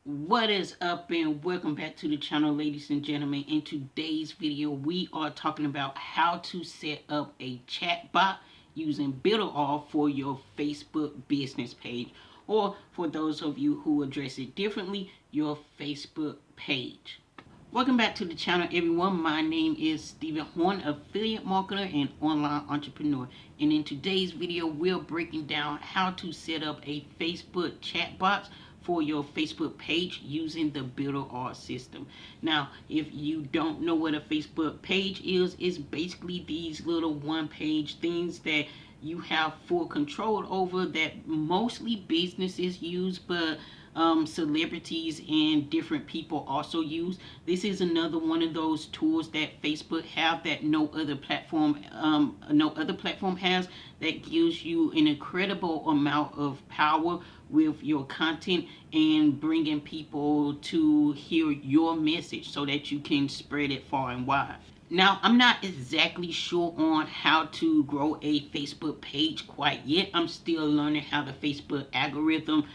What is up, and welcome back to the channel, ladies and gentlemen. In today's video we are talking about how to set up a chat bot using Builderall for your Facebook business page, or for those of you who address it differently, your Facebook page. Welcome back to the channel, everyone. My name is Steven Horn, affiliate marketer and online entrepreneur, and in today's video we're breaking down how to set up a Facebook chat bot for your Facebook page using the Builderall system. Now, if you don't know what a Facebook page is, it's basically these little one-page things that you have full control over, that mostly businesses use, but celebrities and different people also use. This is another one of those tools that Facebook have that no other platform has, that gives you an incredible amount of power with your content and bringing people to hear your message so that you can spread it far and wide. Now, I'm not exactly sure on how to grow a Facebook page quite yet. I'm still learning how the Facebook algorithm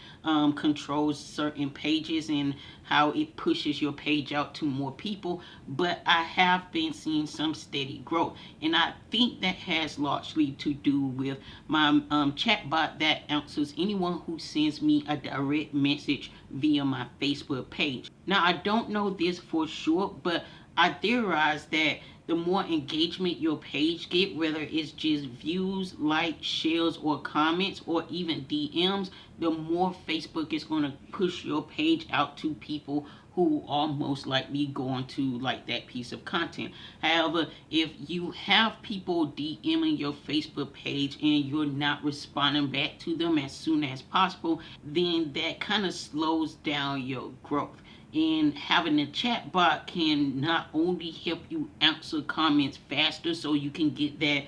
controls certain pages and how it pushes your page out to more people. But I have been seeing some steady growth. And I think that has largely to do with my chatbot that answers anyone who sends me a direct message via my Facebook page. Now, I don't know this for sure, but I theorize that the more engagement your page get, whether it's just views, likes, shares, or comments, or even DMs, the more Facebook is going to push your page out to people who are most likely going to like that piece of content. However, if you have people DMing your Facebook page and you're not responding back to them as soon as possible, then that kind of slows down your growth. And having a chat bot can not only help you answer comments faster so you can get that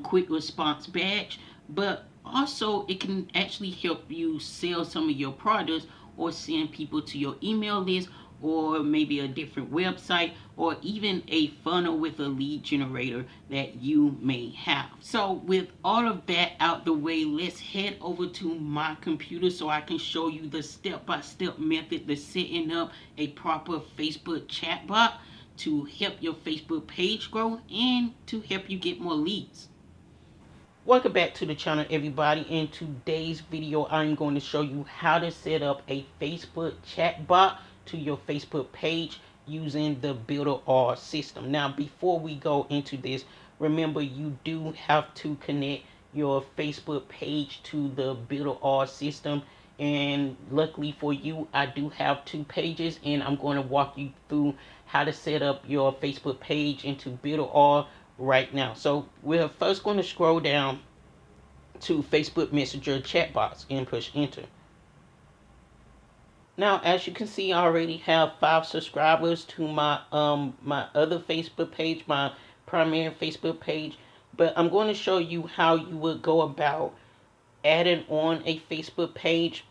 quick response badge, but also it can actually help you sell some of your products or send people to your email list, or maybe a different website, or even a funnel with a lead generator that you may have. So with all of that out the way, let's head over to my computer so I can show you the step-by-step method to setting up a proper Facebook chatbot to help your Facebook page grow and to help you get more leads. Welcome back to the channel, everybody. In today's video I'm going to show you how to set up a Facebook chat bot to your Facebook page using the Builderall system. Now, before we go into this, remember you do have to connect your Facebook page to the Builderall system, and luckily for you I do have two pages, and I'm going to walk you through how to set up your Facebook page into Builderall right now. So we're first going to scroll down to Facebook Messenger chatbots and push enter. Now, as you can see, I already have 5 subscribers to my my other Facebook page, my primary Facebook page. But I'm going to show you how you would go about adding on a Facebook page.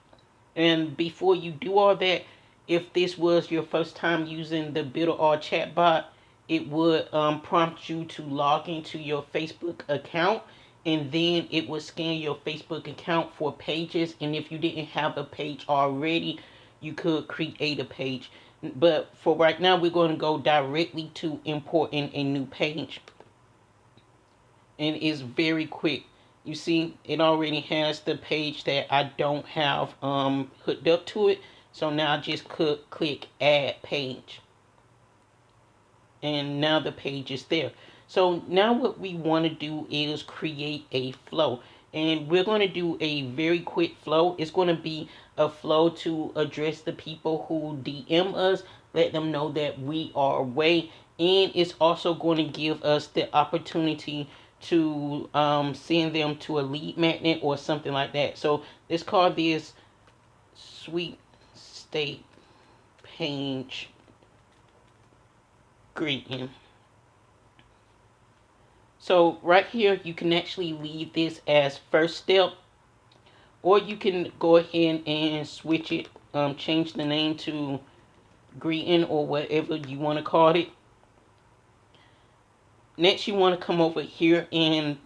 And before you do all that, if this was your first time using the Builderall chatbot, it would prompt you to log into your Facebook account, and then it would scan your Facebook account for pages. And if you didn't have a page already, you could create a page. But for right now, we're going to go directly to importing a new page, and it's very quick. You see, it already has the page that I don't have hooked up to it. So now I just click add page, and now the page is there. So now what we want to do is create a flow, and we're going to do a very quick flow. It's going to be a flow to address the people who DM us, let them know that we are away, and it's also going to give us the opportunity to send them to a lead magnet or something like that. So let's call this sweet state page greeting. So right here, you can actually leave this as first step, or you can go ahead and switch it, change the name to greeting or whatever you want to call it. Next, you want to come over here and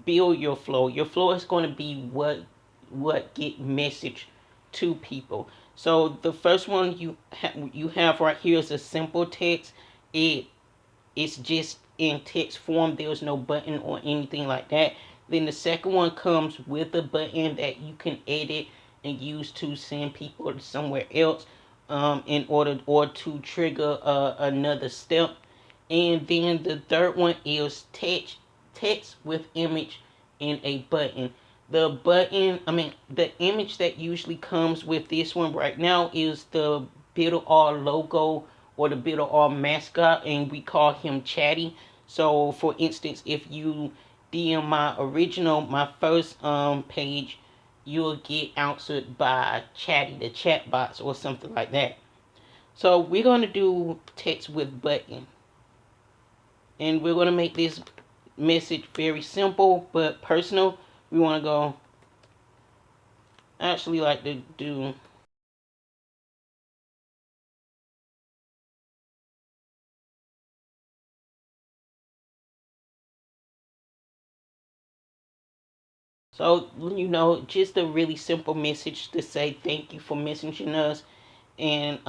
build your flow. Your flow is going to be what get message to people. So the first one you have right here is a simple text. It's just in text form. There's no button or anything like that. Then the second one comes with a button that you can edit and use to send people somewhere else, in order or to trigger another step. And then the third one is text with image and a button. The image that usually comes with this one right now is the Builderall logo or the Builderall mascot, and we call him Chatty. So, for instance, if you DM my first page, you'll get answered by Chatty, the chat box, or something like that. So, we're going to do text with button, and we're going to make this message very simple but personal. We want to go, I actually like to do, so just a really simple message to say thank you for messaging us, and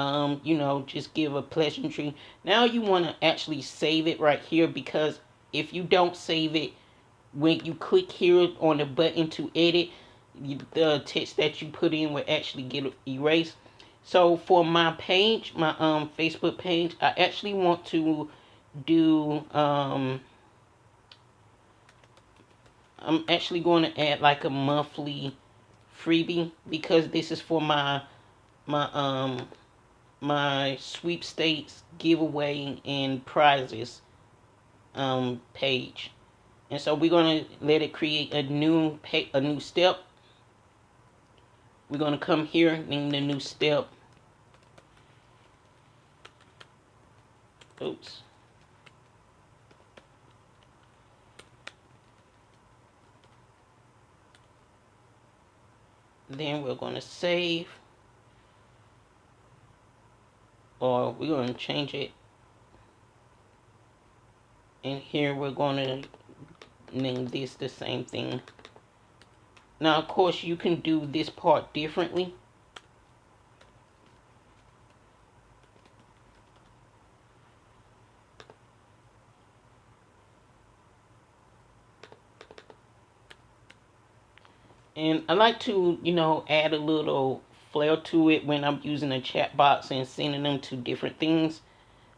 just give a pleasantry. Now you want to actually save it right here, because if you don't save it, when you click here on the button to edit, the text that you put in will actually get erased. So for my page, my Facebook page, I actually want to do I'm actually going to add like a monthly freebie, because this is for my my sweepstakes giveaway and prizes page. And so we're going to let it create a new step. We're going to come here, name the new step. Oops. Then we're going to save, or we're going to change it. And here we're going to name this the same thing. Now, of course, you can do this part differently. And I like to, add a little flair to it when I'm using a chat box and sending them to different things.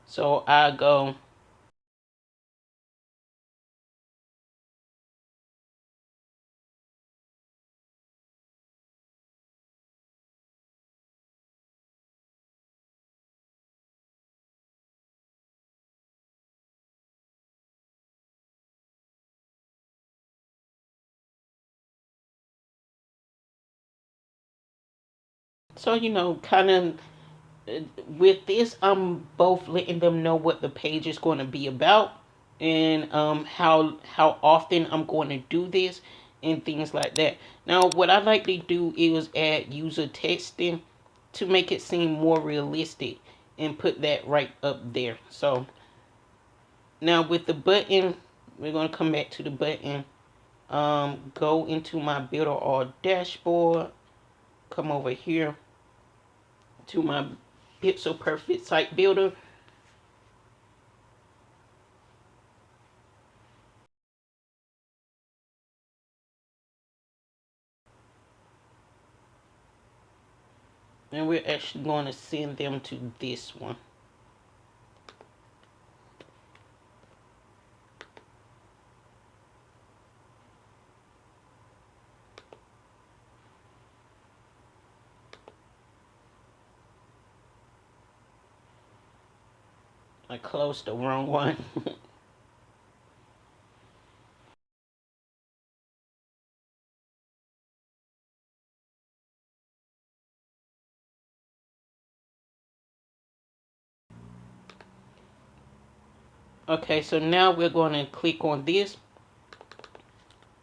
So I go, so, kind of with this, I'm both letting them know what the page is going to be about, and how often I'm going to do this, and things like that. Now, what I like to do is add user testing to make it seem more realistic, and put that right up there. So now with the button, we're going to come back to the button. Go into my Builderall dashboard. Come over here to my Pixel Perfect Site Builder. And we're actually going to send them to this one. I closed the wrong one. Okay, so now we're going to click on this,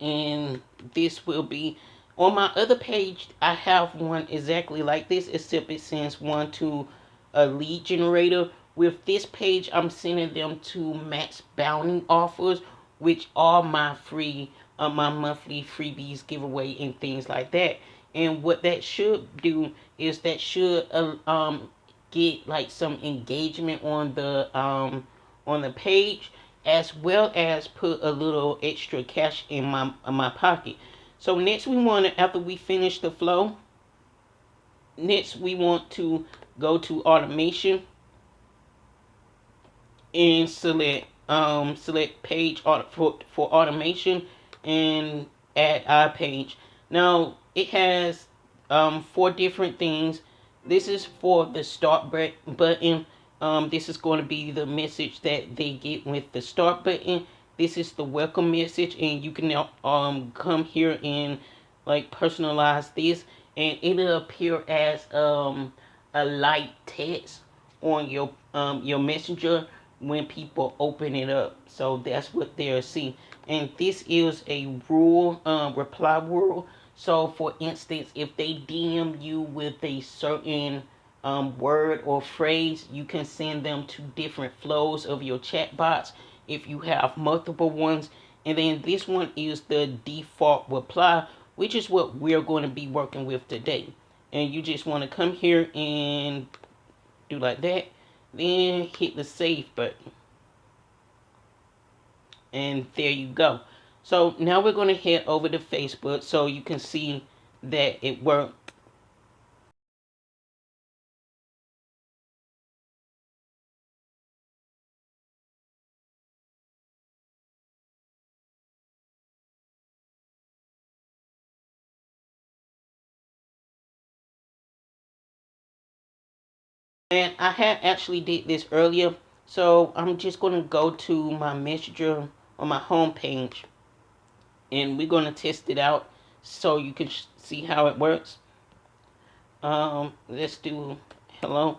and this will be on my other page. I have one exactly like this, except it sends one to a lead generator. With this page, I'm sending them to max bounty offers, which are my free my monthly freebies, giveaway, and things like that. And what that should do is that should get like some engagement on the page, as well as put a little extra cash in my pocket. So next we want to, after we finish the flow, next we want to go to automation and select page for automation and add our page. Now it has four different things. This is for the start button. This is going to be the message that they get with the start button. This is the welcome message, and you can come here and like personalize this, and it'll appear as a light text on your messenger when people open it up. So that's what they'll see. And this is a rule, reply rule. So for instance, if they DM you with a certain word or phrase, you can send them to different flows of your chat bots if you have multiple ones. And then this one is the default reply, which is what we're going to be working with today. And you just want to come here and do like that, then hit the save button, and there you go. So now we're going to head over to Facebook so you can see that it worked. And I had actually did this earlier, so I'm just going to go to my messenger on my home page, and we're going to test it out so you can see how it works. Let's do hello.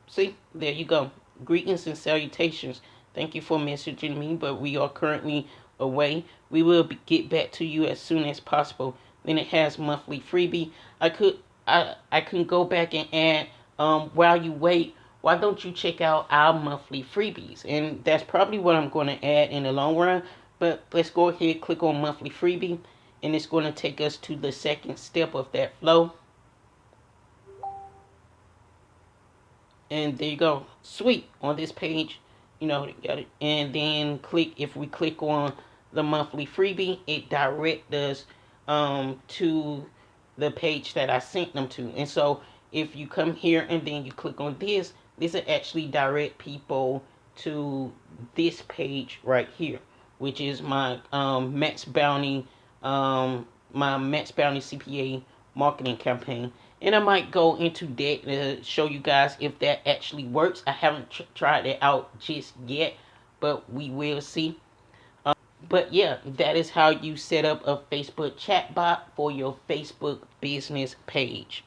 See, there you go. Greetings and salutations. Thank you for messaging me, but we are currently away. We will get back to you as soon as possible. Then it has monthly freebie. I can go back and add while you wait. Why don't you check out our monthly freebies? And that's probably what I'm going to add in the long run. But let's go ahead, click on monthly freebie, and it's going to take us to the second step of that flow. And there you go. Sweet. On this page, you know, got it. And then if we click on the monthly freebie, it directs us to the page that I sent them to. And so if you come here and then you click on this will actually direct people to this page right here, which is my Max Bounty CPA marketing campaign. And I might go into that to show you guys if that actually works. I haven't tried it out just yet, but we will see. But yeah, that is how you set up a Facebook chatbot for your Facebook business page.